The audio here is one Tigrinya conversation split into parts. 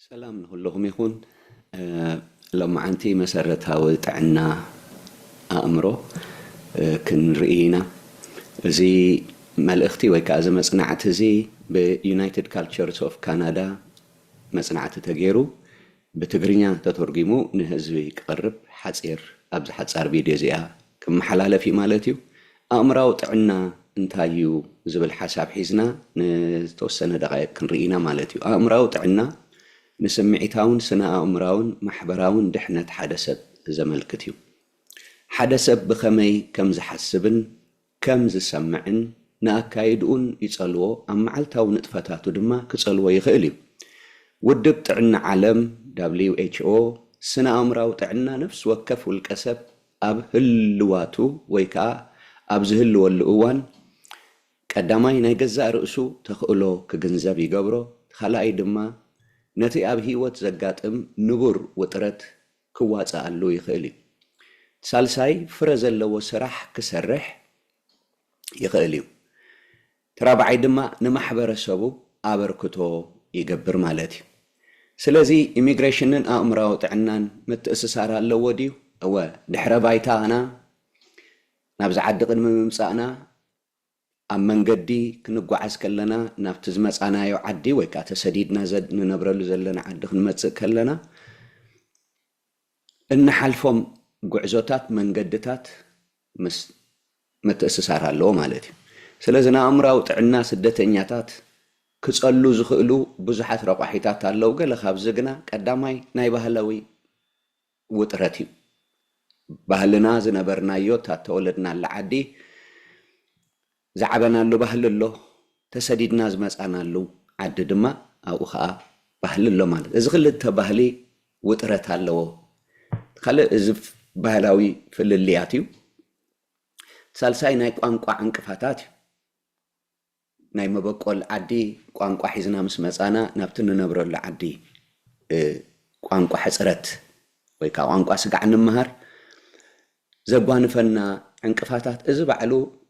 سلام نقولهم يكون لما أنتي مسرتها وتعنا أمره كن رئينا زي مالختي وكأزم صنعت زي بيونايتد كالتشرز اوف كندا مصنعت تغيرو بتغرينيا تترجمو نهزبي قرب حصير ابز حصار فيديو زيا كم حلاله في مالتيو أمراو تعنا انتايو زبل حساب حيزنا نتوسن دقائق كنرينا مالتيو أمراو تعنا نسمعيتاون سنا أمراون محبراون دحنة حدثت زملكتيو حدثت بخمي كم زحسبن كم زسمعن ناكايدون يصلوا أم علتاو نطفتاتو دما كصلوا يخيليو ودب تعنا عالم WHO سنا أمراو تعنا نفس وكف والكسب أب هلواتو ويكا أب زهلو والقوان قداماي ناي جزاء رأسو تخقلو كجنزاب يقبرو خلاي دما نتي أب هيوت زقاتم نبور وطرت كواتا اللو يخيلي سالساي فرزلو سرح كسرح يخيليو ترابعي دما نمحبر السبو أبركتو يقبر مالتي سلازي إميغريشنن أمراو تعنان متأسسارا اللو وديو أو دحر بايتانا نابز عدقن ممسانا أم من قدي كنقعز كلنا نافتز مسانا يو عدي ويكا تسديدنا زد ننبرلو زلنا عدقن متسك كلنا إن حالفهم قعزوتات من قدتات متأسسارا اللو مالتي سلازنا أمراو تعنا سدتنياتات كتصلو زخلو بزحات رقاحيتات اللو قال خابزقنا قداماي ناي بهلوي وطرتي بهلنا زنبرنا يوتا تولدنا العدي زعبنا له بهل له تسديدنا زمصانا له عد دما او خا بهل له مالت اذا خلت بهلي وطرت الله خلي ازف بهلاوي فللياتيو سالساي ناي قانقا انقفاتات ناي مبقول عدي قانقا حيزنا مسمصانا نابتن نبرل عدي قانقا حصرت ويكا قانقا سغع نمهر زغوانفنا انقفاتات اذ بعلو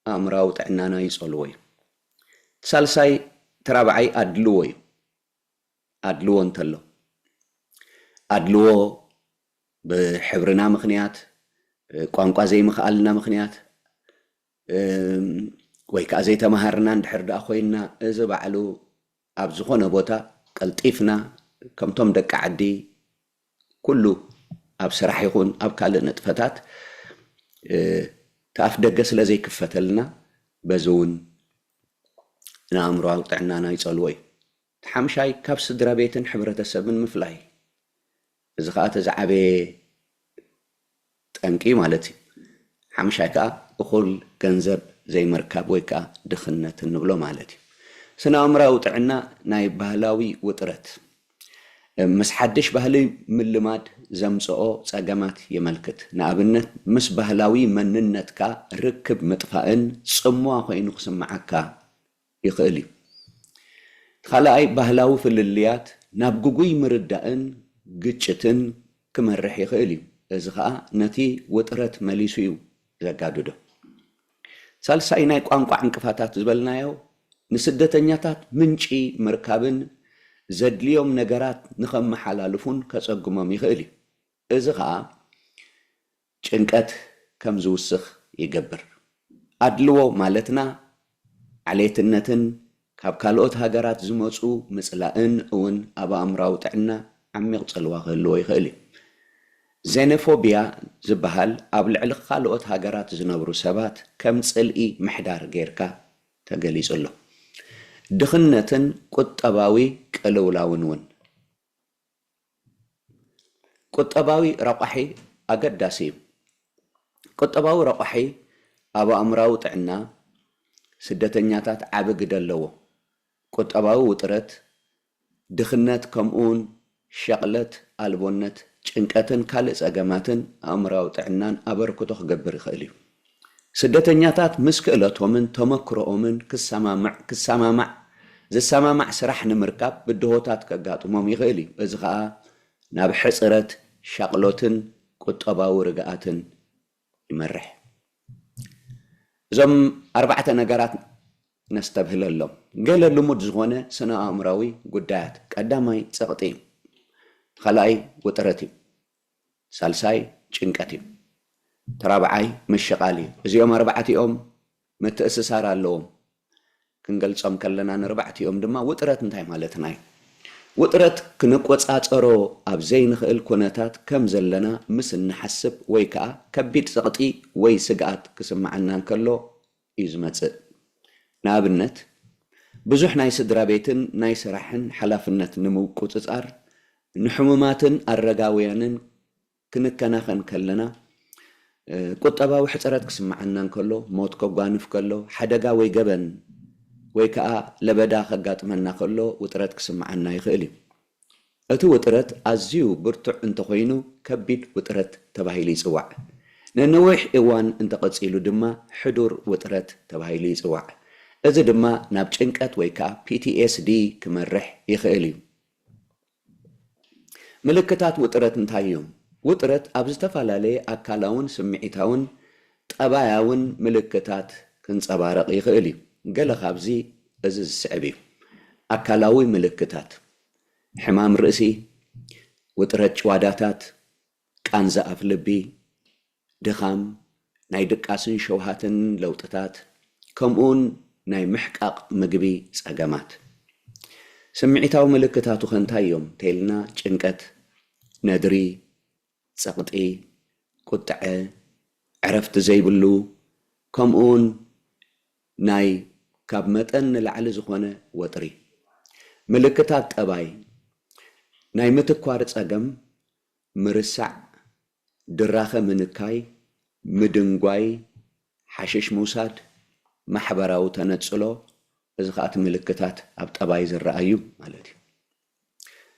أمراو تعنانا يصلوي سالساي ترابعي أدلوي أدلو انتلو أدلو بحبرنا مخنيات قوانقا زي مخالنا مخنيات ويكا زي تمهرنا ندحر داخوينا إذا بعلو أبزخونا بوتا قلطيفنا كمتم دك عدي كله أب سرح يكون أب كالي نطفتات تاف دقس لزي كفتلنا بزون نامرو طعنانا يصلوي حمشاي كبس درابيتن حبرة السبن مفلاي إذا خاطر زعبي تنكي مالتي حمشاي كا أخل جنزب زي مركب ويكا دخنة النبلو مالتي سنا أمرو طعنا ناي بهلاوي وطرت مس حدش بهلي من لماد زمصኦ ጸገማት يملكت نابنت مس بهلاوي مننتك ركب مطفائن صموا خوينو خسمعك يخالي خلاي بهلاوي فلليات نابغوي مردائن ግጭትን كمرح يخالي ازخا نتي وطرت مليسيو زغاددو ሳልሳይ ናይ ቋንቋ እንቅፋታት ዝበልናዮ ንስደተኛታት ምንጪ መርካብን زدليوم نجارات نخم حلالفون كصقمم يخالي إذا خا شنكت كم زوسخ يجبر أدلو مالتنا عليه النتن كابكالوت هاجرات زموسو مثلًا أون أبا أمراو تعنا عميق صلواه اللو يخالي زينوفوبيا زبهال قبل علق خالوت هاجرات زنبرو سبات كم تسألي محدار غيركا تجليس الله دخنتن قطباوي قلولاونون قطباوي رقحي أقداسي قطباوي رقحي أبا أمراو تعنا سدتنياتات عبق دلو قطباوي وطرت دخنت كمون شغلت ألبونت چنكتن كالس أقاماتن أمراو تعنان أبركتوخ قبر خيليو سدتنياتات مسكئلتهمن تمكرؤمن كسامامع زي سامامع سرح نمركب بدهوتات كقاطمهم يخيلي إذا خا ناب حصرت شغلوتن قطباو نستبهل اللهم قال اللمود زغونة سنة أمراوي قدات قدامي تسقطي خلاي وطرتي سالساي چنقتي ترابعي مشقالي زيوم 4 يوم متأسسار اللهم كنقلصم كلنا ن4 يوم دما وطرت انتاي مالتناي وطرت كنقوصاصرو اب زي نخل كونتات كم زلنا مس نحسب وي كا كبيد سقطي وي سقات كسمعنا كلو يزمص نابنت بزح ناي سدرا بيتن ناي سراحن حلافنت نموقصصار نحمماتن الرغاويانن كنكناخن كلنا قطباو حصرت كسمعنا كلو موت كغانف كلو حدغا وي جبن ወይ ከዓ ለበዳ ከጋጥመና ከሎ ውጥረት ክስማዓና ይኽእል እቲ ውጥረት ኣዝዩ ብርቱዕ እንተኾይኑ ከቢድ ውጥረት ተባሂሉ ይጽዋዕ ነነውሕ እዋን እንተቀጺሉ ድማ ሕዱር ውጥረት ተባሂሉ ይጽዋዕ እዚ ድማ ናብ ጭንቀት ወይ ከዓ PTSD ክመርሕ ይኽእል እዩ ምልክታት ውጥረት እንታይ እዮም ውጥረት ኣብ ዝተፋላለየ ኣካላውን ስምዒታውን ጠባያውን ምልክታት ክንጸባረቕ ይኽእል እዩ قال خابزي أزز السعبي أكلاوي ملكتات حمام رأسي وترج واداتات كانزا أفلبي دخام ناي دقاسن شوهاتن لوتتات كمون ناي محقق مقبي ساقامات سمعيتاو ملكتاتو خنتايوم تيلنا چنكت ندري سقطي قطعي عرفت زيبلو كمون ناي كاب متن لعل زخونه وطري ملكتات طباي ناي متكوار صقم مرسع دراخه منكاي مدنغواي حشش موساد محبراو تنصلو ازخات ملكتات اب طباي زرأيو مالتي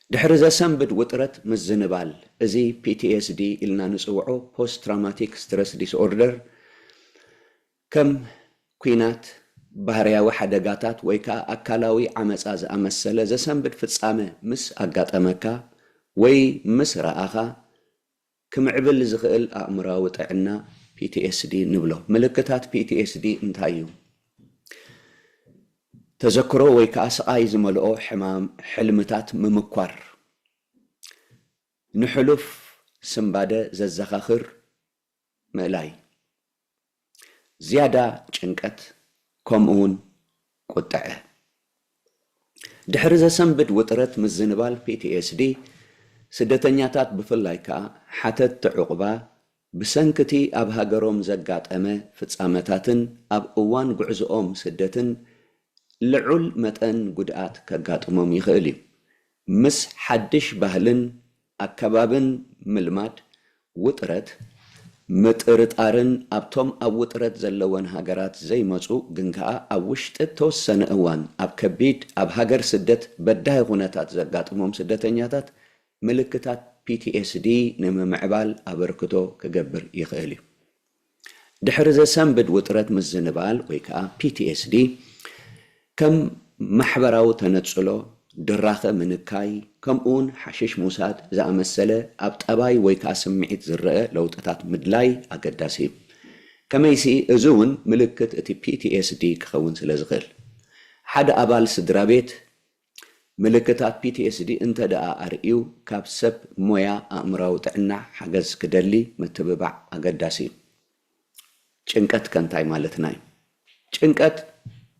دحر ذا سنبد وطرت مزنبال ازي PTSD إلنا نصوعو post traumatic stress disorder كم كوينات ባህርያዊ ሓደጋታት ወይ ከዓ ኣካላዊ ዓመጻ ዝኣመሰለ ዘሰንብድ ፍጻመ ምስ ኣጋጠመካ ወይ ምስ ረኣኻ ክምዕብል ዝኽእል ኣእምራዊ ጥዕና PTSD ንብሎ ምልክታት PTSD እንታይ እዩ ተዘክሮ ወይ ከዓ ስቃይ ዝመልኦ ሕማም ሕልምታት ምምኳር ንሕሉፍ ስምባደ ዘዘኻኽር ምእላይ زيادة ጭንቀት كمون قطعه دحر زسنبد وطرت مزنبال PTSD سدتنياتات بفلايكا حتى تعقبا بسنكتي اب هاجروم زقاطمه فصامتاتن اب اوان غعزኦም سدتن لعل متن قدات كغاطموم يخالي مس حدش بهلن اكبابن ملمات وطرت مترطارن ابتوم اب وطرت زلون هاجرات زي مصو غنكا اب وشت توسن اوان اب كبيد اب هاجر سدت بداي غونتات زغاطموم سدتنياتات ملكتات PTSD نممعبال ابركتو كغبر يخالي دحر زسنبد وطرت مزنبال ويكا PTSD كم محبراو تنصلو دراخه منكاي كمون حشش موساد زامسله اب طباي ويكا سمعيت زرئ لوطتات مدلاي اقداسي كميسي ازون ملكت اتي PTSD كخون سلازغل حد ابال سدرابيت ملكتات PTSD انت دا ارئيو كاب سب مويا امراو طعنا حجز كدلي متببع اقداسي ጭንቀት ከንታይ ማለትናይ ጭንቀት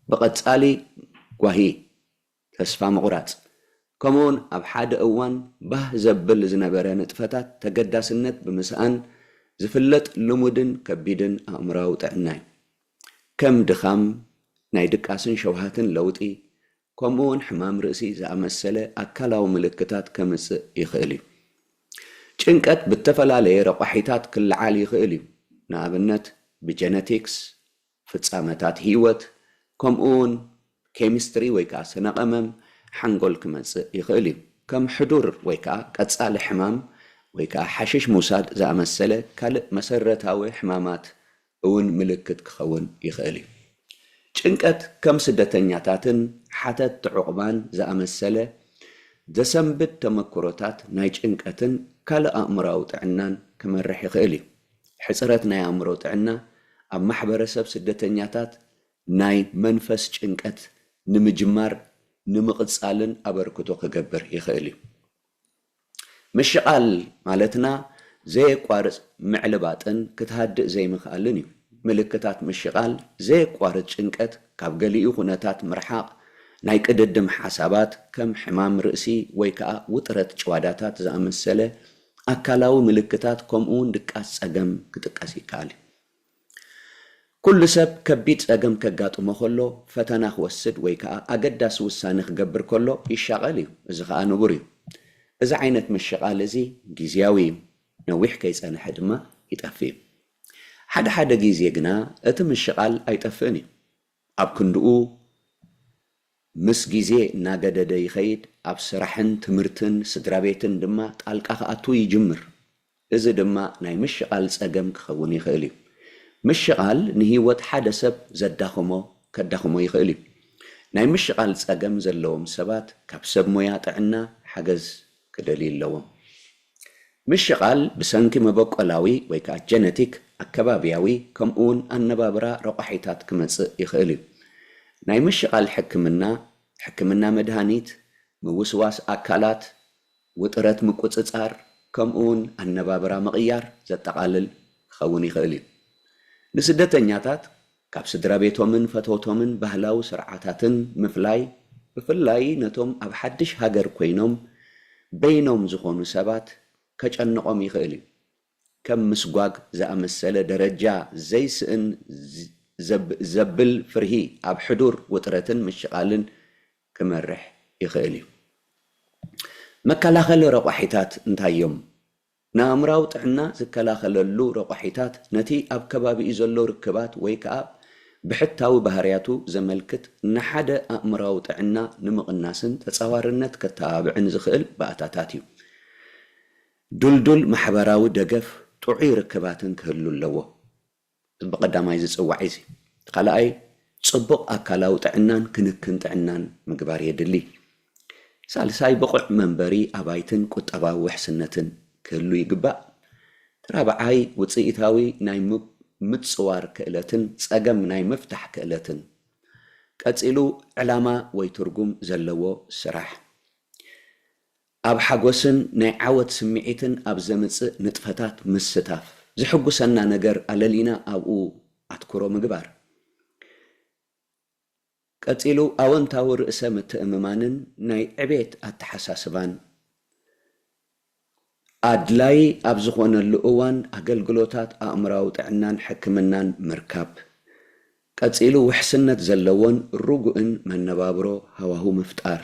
بقصالي وهي ተስፋ መቁራጽ كمون اب حد اوان به زبل زنبره نطفتات تقداسነት بمسان زفلت لمودن كبيدن امراو طعناي كم دخام ناي دقاسن شوهاتن لوطي كمون حمام رأسي زامسله اكلاو ملكتات كمس يخالي ጭንቀት بتفلالي رقحيتات كل عالي يخالي نابنت بجينيتكس فصامتات هيوت كمون كيمستري ويكا سنقمم حنقول كمس يخالي كم حضور ويكا قصال حمام ويكا حشش موساد زامسله كل مسرتاوي حمامات اون ملكت كخون يخالي ጭንቀት كم سدتنياتاتن حتى تعقبان زامسله دسنبت تمكروتات ناي ጭንቀትን كل امراو طعنان كمرح يخالي حصرت ناي امراو طعنا اب محبرسب سدتنياتات ناي منفس ጭንቀት ንምጅማር ንምቕጻልን አበርክቶ ከገብር ይኽእል እዩ ምሽቃል ማለትና ዘይቋርጽ ምዕልባጥን ክትሃድእ ዘይምኽኣልን እዩ ምልክታት ምሽቃል ዘይቋርጽ ጭንቀት ካብ ገሊኡ ኩነታት ምርሓቅ ናይ ቅድድም ሓሳባት ከም ሕማም ርእሲ ወይ ከዓ ውጥረት ጭዋዳታት ዝኣመሰለ አካላዊ ምልክታት ከምኡን ድቃስ ጸገም ክጥቀስ ይከኣል ኩሉ ሰብ ከቢድ ጸገም ከጋጥሞ ከሎ ፈተና ክወስድ ወይ ከዓ አገዳሲ ውሳነ ክገብር ከሎ ይሻቀል እዩ እዚ ከዓ ንቡር እዩ እዚ ዓይነት ምሽቃል እዚ ጊዜያዊ ነዊሕ ከይጸንሐ ድማ ይጠፊ ሓደ ጊዜ ግና እቲ ምሽቃል ኣይጠፍእን እዩ ኣብ ክንድኡ ምስ ጊዜ እናገደደ ይኸይድ ኣብ ስራሕን ትምህርትን ስድራቤትን ድማ ጣልቃ ከኣቱ ይጅምር እዚ ድማ ናይ ምሽቃል ጸገም ክኸውን ይኽእል እዩ ምሽቃል ንህይወት ሓደ ሰብ ከዳኽሞ ይኽእል እዩ ናይ ምሽቃል ጸገም ዘለዎም ሰባት ካብ ሰብ ሞያ ጥዕና ሓገዝ ክደልዩ ኣለዎም ምሽቃል ብሰንኪ መበቆላዊ ወይ ከዓ ጀነቲክ አከባቢያዊ ከምኡን ኣነባብራ ረቋሒታት ክመጽእ ይኽእል እዩ ናይ ምሽቃል ሕክምና መድሃኒት ምውስዋስ አካላት ውጥረት ምቁጽጻር ከምኡን ኣነባብራ ምቕያር ዘጠቃልል ክኸውን ይኽእል እዩ ንስደተኛታት ካብ ስድራቤቶምን ፈተውቶምን ባህላዊ ስርዓታትን ምፍላይ ብፍላይ ነቶም ኣብ ሓድሽ ሃገር ኮይኖም በይኖም ዝኾኑ ሰባት ከጨንቆም ይኽእል እዩ ከም ምስጓግ ዝኣመሰለ ደረጃ ዘይስእን ዘብል ፍርሂ ኣብ ሕዱር ውጥረትን ምሽቃልን ክመርሕ ይኽእል እዩ መከላኸሊ ረቋሒታት እንታይ እዮም ንኣእምራዊ ጥዕና ዝከላኸለሉ ረቋሒታት ነቲ ኣብ ከባቢኡ ዘሎ ርክባት ወይ ከዓ ብሕታዊ ባህርያቱ ዘመልክት ንሓደ ኣእምራዊ ጥዕና ንምቕናስን ተጻዋርነት ከተባብዕን ዝኽእል ባእታታት እዩ ዱልዱል ማሕበራዊ ደገፍ ጥዑይ ርክባትን ክህሉ ኣለዎ ብቐዳማይ ዝጽዋዕ እዚ ካልኣይ ጽቡቕ ኣካላዊ ጥዕናን ክንክን ጥዕናን ምግባር የድሊ ሳልሳይ ብቑዕ መንበሪ ኣባይትን ቁጠባዊ ውሕስነትን ክህሉ ይግባእ ራብዓይ ውጽኢታዊ ናይ ምጽዋር ክእለትን ጸገም ናይ ምፍታሕ ክእለትን ቀጺሉ ዕላማ ወይ ትርጉም ዘለዎ ስራሕ ኣብ ሓጎስን ናይ ዓወት ስምዒትን ኣብ ዘምጽእ ንጥፈታት ምስታፍ ዝሕጉሰና ነገር ኣለሊና ኣብኡ ኣትኩሮ ምግባር ቀጺሉ ኣወንታዊ ርእሰ ምትእምማንን ናይ ዕቤት ኣተሓሳስባን ኣድላይ ኣብ ዝኾነሉ እዋን ኣገልግሎታት ኣእምራዊ ጥዕናን ሕክምናን ምርካብ ቀጺሉ ውሕስነት ዘለዎን ርጉእን መነባብሮ ሃዋሁ ምፍጣር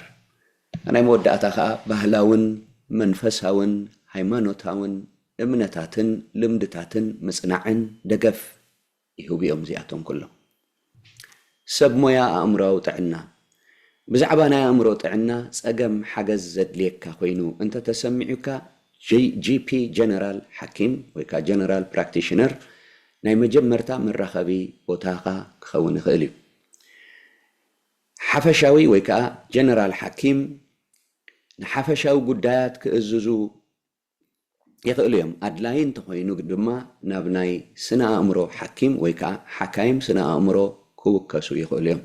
ናይ መወዳእታ ከዓ ባህላውን መንፈሳውን ሃይማኖታውን እምነታትን ልምድታትን ምጽናዕን ደገፍ ይህቡ እዮም እዚኣቶም ኩሎም ሰብ ሞያ ኣእምራዊ ጥዕና ብዛዕባ ናይ ኣእምሮ ጥዕና ጸገም ሓገዝ ዘድልየካ ኮይኑ እንተተሰሚዑካ GP ጀነራል ሓኪም ወይ ከዓ ጀነራል ፕራክቲሽነር ናይ መጀመርታ መራኸቢ ቦታኻ ክኸውን ይኽእል እዩ ሓፈሻዊ ወይ ከዓ ጀነራል ሓኪም ንሓፈሻዊ ጉዳያት ክእዝዙ ይኽእሉ እዮም ኣድላይ እንተኾይኑ ድማ ናብ ናይ ስነ ኣእምሮ ሓኪም ወይ ከዓ ሓካይም ስነ ኣእምሮ ክውከሱ ይኽእሉ እዮም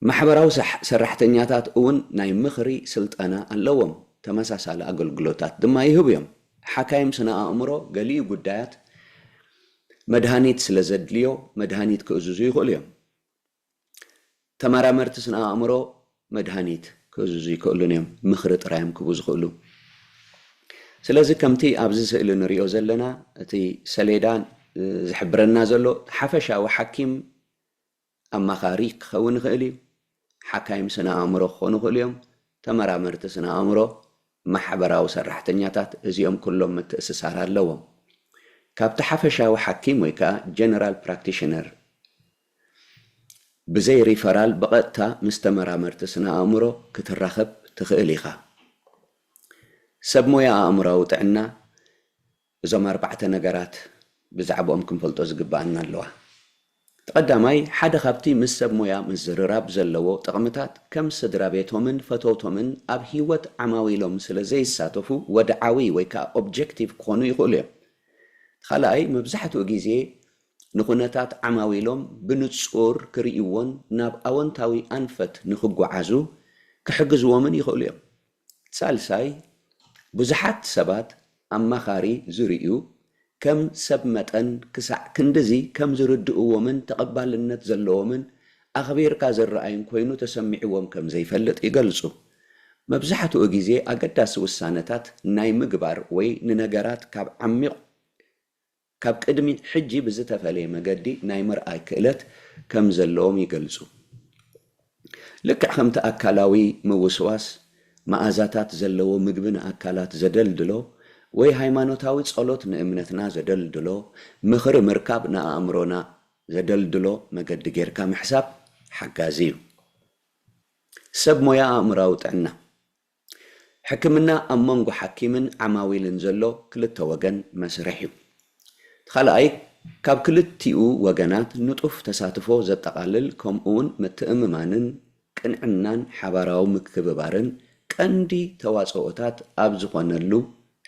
ማሕበራዊ ሰራሕተኛታት እውን ናይ ምኽሪ ስልጠና ኣለዎም ተመሳሳሊ ኣገልግሎታት ድማ ይህቡ እዮም ሓካይም ስነ ኣእምሮ ገሊኡ ጉዳያት መድሃኒት ስለ ዘድልዮ መድሃኒት ክእዝዙ ይኽእሉ እዮም ተመራመርቲ ስነ ኣእምሮ መድሃኒት ክእዝዙ ይኽእሉን እዮም ምኽሪ ጥራዮም ክህቡ ዝኽእሉ ስለዚ ከምቲ ኣብዚ ስእሊ ንሪኦ ዘለና እቲ ሰሌዳ ዝሕብረና ዘሎ ሓፈሻዊ ሓኪም ኣማኻሪ ክኸውን ይኽእል እዩ ሓካይም ስነ ኣእምሮ ክኾኑ ይኽእሉ እዮም ተመራመርቲ ስነ ኣእምሮ ማሕበራዊ ሰራሕተኛታት እዚኦም ኩሎም ምትእስሳር ኣለዎም ካብቲ ሓፈሻዊ ሓኪም ወይ ከዓ ጀነራል ፕራክቲሽነር ብዘይ ሪፈራል ብቐጥታ ምስ ተመራመርቲ ስነ ኣእምሮ ክትራኸብ ትኽእል ኢኻ ሰብ ሞያ ኣእምራዊ ጥዕና እዞም 4 ነገራት ብዛዕባኦም ክንፈልጦ ዝግባአና ኣለዋ ተቀዳማይ ሓደ ካብቲ ምስ ሰብ ሞያ ምዝርራብ ዘለዎ ጥቕምታት ከም ስድራ ቤቶምን ፈተውቶምን ኣብ ህይወት ዓማዊሎም ስለ ዘይሳተፉ ወድዓዊ ወይ ከዓ ኦብጀክቲቭ ክኾኑ ይኽእሉ እዮም ካልኣይ መብዛሕትኡ ግዜ ንኹነታት ዓማዊሎም ብንጹር ክርእይዎን ናብ ኣወንታዊ ኣንፈት ንኽጓዓዙ ክሕግዝዎምን ይኽእሉ እዮም። ሳልሳይ ብዙሓት ሰባት ኣማኻሪ ዝርእዩ ከም ሰብ መጠን ክሳዕ ክንድዚ ከም ዝርድእዎምን ተቐባልነት ዘለዎምን ኣኽቢርካ ዝረኣይን ኮይኑ ተሰሚዕዎም ከም ዘይፈልጥ ይገልጹ። መብዛሕትኡ ግዜ ኣገዳሲ ውሳነታት ናይ ምግባር ወይ ንነገራት ካብ ዓሚቕ ካብ ቅድሚ ሕጂ ብዝተፈለየ መገዲ ናይ ምርኣይ ክእለት ከም ዘለዎም ይገልጹ። ልክዕ ከምቲ ኣካላዊ ምውስዋስ መኣዛታት ዘለዎ ምግቢ ንኣካላት ዘደልድሎ ወይ ሃይማኖታዊ ጸሎት ንእምነትና ዘደልድሎ ምኽሪ ምርካብ ንኣእምሮና ዘደልድሎ መገዲ ጌርካ ምሕሳብ ሓጋዚ እዩ። ሰብ ሞያ ኣእምራዊ ጥዕና ሕክምና ኣብ መንጎ ሓኪምን ዓማዊልን ዘሎ ክልተ ወገን መስርሕ እዩ። ካልኣይ ካብ ክልቲኡ ወገናት ንጡፍ ተሳትፎ ዘጠቓልል ከምኡውን ምትእምማንን ቅንዕናን ሓባራዊ ምክብባርን ቀንዲ ተዋፅኦታት ኣብ ዝኾነሉ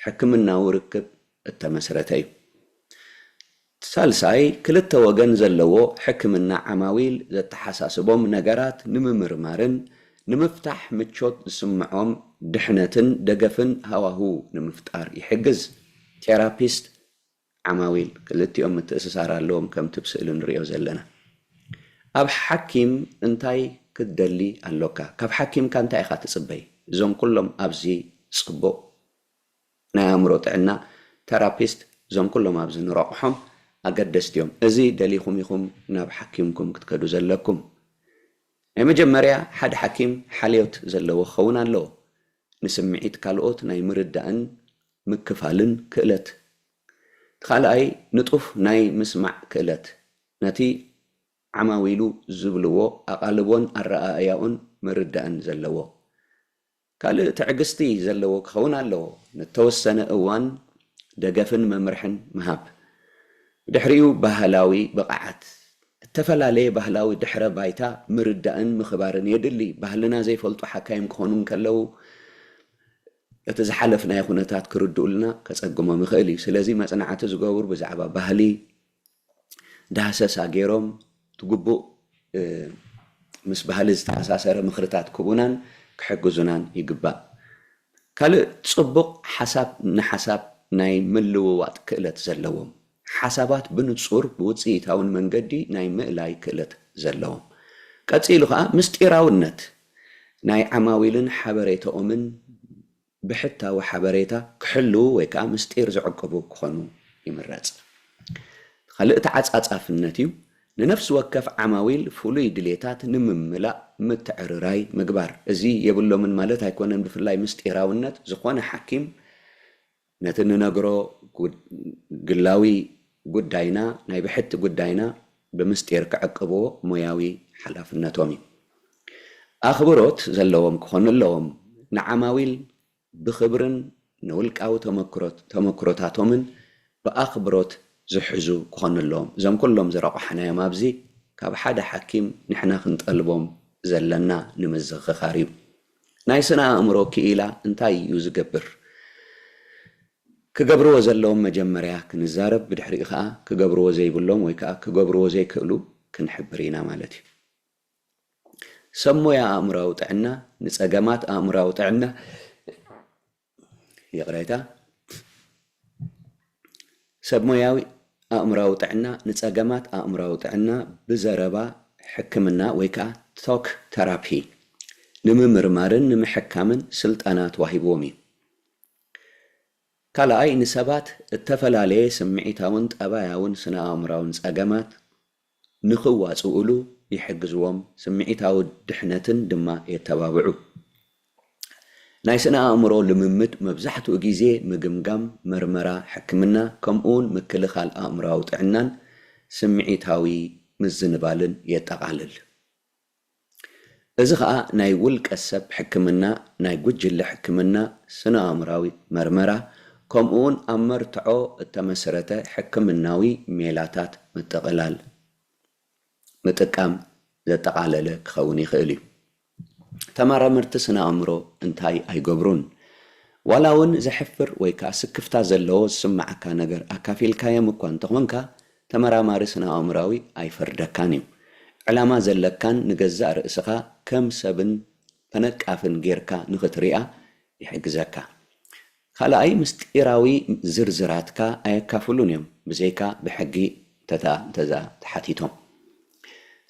ሕክምናዊ ርክብ እተመስረተ እዩ። ሳልሳይ ክልተ ወገን ዘለዎ ሕክምና ዓማዊል ዘተሓሳስቦም ነገራት ንምምርማርን ንምፍታሕ ምቾት ዝስምዖም ድሕነትን ደገፍን ሃዋህው ንምፍጣር ይሕግዝ። ቴራፒስት ዓማዊል ክልቲኦም ምትእስሳር ኣለዎም ከምቲ ብስእሊ ንሪኦ ዘለና። ኣብ ሓኪም እንታይ ክትደሊ ኣለካ? ካብ ሓኪምካ እንታይ ኢኻ ትፅበይ? እዞም ኩሎም ኣብዚ ጽቡቕ ናይ ኣእምሮ ጥዕና ቴራፒስት እዞም ኩሎም ኣብዚ ንረቑሖም ኣገደስቲ እዮም። እዚ ደሊኹም ኢኹም ናብ ሓኪምኩም ክትከዱ ዘለኩም። ናይ መጀመርያ ሓደ ሓኪም ሓልዮት ዘለዎ ክኸውን ኣለዎ። ንስምዒት ካልኦት ናይ ምርዳእን ምክፋልን ክእለት። ካልኣይ ንጡፍ ናይ ምስማዕ ክእለት ነቲ ዓማዊሉ ዝብልዎ ኣቓልቦን ኣረኣእያኡን ምርዳእን ዘለዎ። ካልእ ትዕግስቲ ዘለዎ ክኸውን ኣለዎ። ንተወሰነ እዋን ደገፍን መምርሕን ምሃብ። ድሕሪኡ ባህላዊ ብቕዓት ዝተፈላለየ ባህላዊ ድሕረ ባይታ ምርዳእን ምኽባርን የድሊ። ባህልና ዘይፈልጡ ሓካይም ክኾኑ ከለዉ እቲ ዝሓለፍናይ ኩነታት ክርድኡልና ከጸግሞም ይኽእል እዩ። ስለዚ መጽናዕቲ ዝገብሩ ብዛዕባ ባህሊ ዳህሰሳ ገይሮም ትግቡእ ምስ ባህሊ ዝተኣሳሰረ ምኽርታት ክቡናን ክሕግዙናን ይግባእ። ካልእ ጽቡቕ ሓሳብ ንሓሳብ ናይ ምልውዋጥ ክእለት ዘለዎም ሓሳባት ብንጹር ብውፅኢታውን መንገዲ ናይ ምእላይ ክእለት ዘለዎም። ቀፂሉ ከዓ ምስጢራውነት ናይ ዓማዊልን ሓበሬታኦምን ብሕታዊ ሓበሬታ ክሕልው ወይ ከዓ ምስጢር ዝዕቅቡ ክኾኑ ይምረጽ። ካልእ ተዓጻጻፍነት እዩ። ንነፍሲ ወከፍ ዓማዊል ፍሉይ ድሌታት ንምምላእ ምትዕርራይ ምግባር። እዚ የብሎምን ማለት ኣይኮነን። ብፍላይ ምስጢራውነት ዝኾነ ሓኪም ነቲ ንነግሮ ግላዊ ጉዳይና ናይ ብሕቲ ጉዳይና ብምስጢር ክዕቅብዎ ሞያዊ ሓላፍነቶም እዩ። ኣኽብሮት ዘለዎም ክኾኑ ኣለዎም። ንዓማዊል ብኽብርን ንውልቃዊ ተመክሮታቶምን ብኣኽብሮት ዝሕዙ ክኾኑ ኣለዎም። እዞም ኩሎም ዝረቑሓናዮም ኣብዚ ካብ ሓደ ሓኪም ንሕና ክንጠልቦም ዘለና ንምዝኽኻር እዩ። ናይ ስነ ኣእምሮ ክኢላ እንታይ እዩ ዝገብር? ክገብርዎ ዘለዎም መጀመርያ ክንዛረብ፣ ብድሕሪኡ ከዓ ክገብርዎ ዘይብሎም ወይ ከዓ ክገብርዎ ዘይክእሉ ክንሕብር ኢና ማለት እዩ። ሰብ ሞያ ኣእምራዊ ጥዕና ንጸገማት ኣእምራዊ ጥዕና ይቕረይታ ሰብ ሞያዊ ኣእምራዊ ጥዕና ንጸገማት ኣእምራዊ ጥዕና ብዘረባ ሕክምና ወይ ከዓ ቶክ ተራፒ ንምምርማርን ንምሕካምን ስልጠናት ዋሂቦም እዩ። ካልኣይ ንሰባት እተፈላለየ ስምዒታውን ጠባያውን ስነ ኣእምራውን ጸገማት ንኽዋጽኡሉ ይሕግዝዎም፣ ስምዒታዊ ድሕነትን ድማ የተባብዑ። ናይ ስነ ኣእምሮ ልምምድ መብዛሕትኡ ግዜ ምግምጋም፣ መርመራ ሕክምና ከምኡውን ምክልኻል ኣእምራዊ ጥዕናን ስምዒታዊ ምዝንባልን የጠቓልል። እዚ ከዓ ናይ ውልቀ ሰብ ሕክምና፣ ናይ ጉጅለ ሕክምና፣ ስነ ኣእምራዊ መርመራ ከምኡውን ኣብ መርትዖ እተመሰረተ ሕክምናዊ ሜላታት ምጥቕላል ምጥቃም ዘጠቓለለ ክኸውን ይኽእል እዩ። ተመራመርቲ ስነ ኣእምሮ እንታይ ኣይገብሩን? ዋላ እውን ዘሕፍር ወይ ከዓ ስክፍታ ዘለዎ ዝስማዓካ ነገር ኣካፊልካዮም እኳ እንተኾንካ ተመራማሪ ስነ አእምሮዊ ኣይፈርደካን እዩ ዕላማ ዘለካን ንገዛእ ርእስኻ ከም ሰብን ተነቃፍን ጌርካ ንኽትሪኣ ይሕግዘካ ካልኣይ ምስጢራዊ ዝርዝራትካ ኣየካፍሉን እዮም ብዘይካ ብሕጊ ተዛ ተሓቲቶም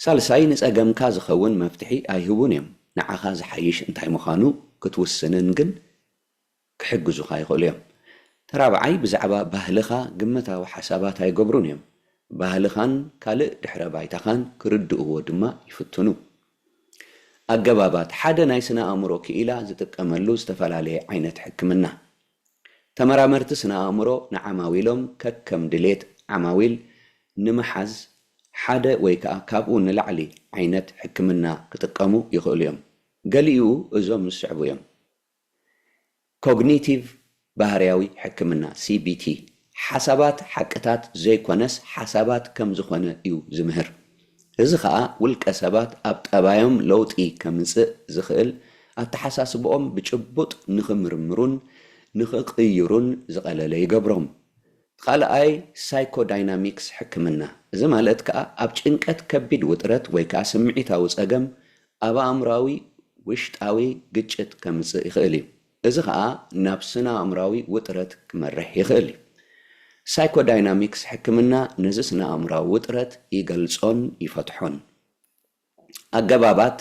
ሳልሳይ ንፀገምካ ዝኸውን መፍትሒ ኣይህቡን እዮም ንዓኻ ዝሓይሽ እንታይ ምዃኑ ክትውስንን ግን ክሕግዙኻ ይኽእሉ እዮም ተራብዓይ ብዛዕባ ባህልኻ ግምታዊ ሓሳባት ኣይገብሩን እዮም ባህልኻን ካልእ ድሕረ ባይታኻን ክርድእዎ ድማ ይፍትኑ ኣገባባት ሓደ ናይ ስነ ኣእምሮ ክኢላ ዝጥቀመሉ ዝተፈላለየ ዓይነት ሕክምና ተመራመርቲ ስነ ኣእምሮ ንዓማዊሎም ከከም ድሌት ዓማዊል ንምሓዝ ሓደ ወይ ከዓ ካብኡ ንላዕሊ ዓይነት ሕክምና ክጥቀሙ ይኽእሉ እዮም ገሊኡ እዞም ዝስዕቡ እዮም ኮግኒቲቭ ባህርያዊ ሕክምና CBT ሓሳባት ሓቅታት ዘይኮነስ ሓሳባት ከም ዝኾነ እዩ ዝምህር እዚ ከዓ ውልቀ ሰባት ኣብ ጠባዮም ለውጢ ከምፅእ ዝኽእል ኣተሓሳስብኦም ብጭቡጥ ንኽምርምሩን ንኽቕይሩን ዝቐለለ ይገብሮም ካልኣይ ሳይኮዳይናሚክስ ሕክምና እዚ ማለት ከዓ ኣብ ጭንቀት ከቢድ ውጥረት ወይ ከዓ ስምዒታዊ ፀገም ኣብ ኣእምሮዊ ውሽጣዊ ግጭት ከምፅእ ይኽእል እዩ እዚ ከዓ ናብ ስነ ኣእምሮዊ ውጥረት ክመርሕ ይኽእል እዩ ሳይኮዳይናሚክስ ሕክምና ነዚ ስነ ኣእምሮዊ ውጥረት ይገልጾን ይፈትሖን ኣገባባት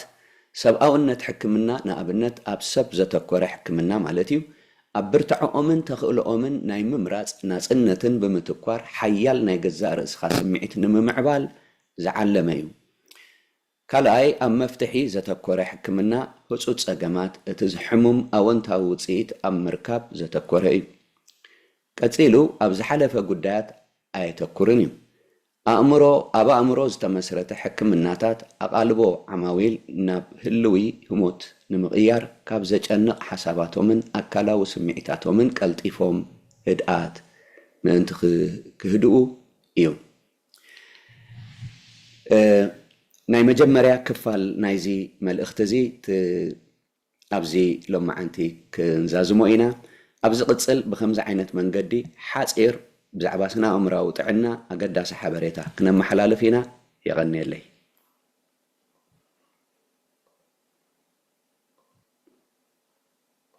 ሰብኣውነት ሕክምና ንኣብነት ኣብ ሰብ ዘተኮረ ሕክምና ማለት እዩ ኣብ ብርትዖኦምን ተኽእሎኦምን ናይ ምምራፅ ናፅነትን ብምትኳር ሓያል ናይ ገዛእ ርእስኻ ስምዒት ንምምዕባል ዝዓለመ እዩ ካልኣይ ኣብ መፍትሒ ዘተኮረ ሕክምና ህፁፅ ፀገማት እቲ ዝሕሙም ኣወንታዊ ውፅኢት ኣብ ምርካብ ዘተኮረ እዩ ቀፂሉ ኣብ ዝሓለፈ ጉዳያት ኣየተኩርን እዩ ኣብ ኣእምሮ ዝተመስረተ ሕክምናታት ኣቓልቦ ዓማዊል ናብ ህልዊ ህሞት ንምቕያር ካብ ዘጨንቕ ሓሳባቶምን ኣካላዊ ስምዒታቶምን ቀልጢፎም ህድኣት ምእንቲ ክህድኡ እዩ ናይ መጀመርያ ክፋል ናይዚ መልእኽቲ እዚ ኣብዚ ሎማዓንቲ ክንዛዝሞ ኢና ኣብዚ ቅፅል ብከምዚ ዓይነት መንገዲ ሓፂር ብዛዕባ ስነ ኣእምሮዊ ጥዕና ኣገዳሲ ሓበሬታ ክነመሓላልፍ ኢና ይቐኒየለይ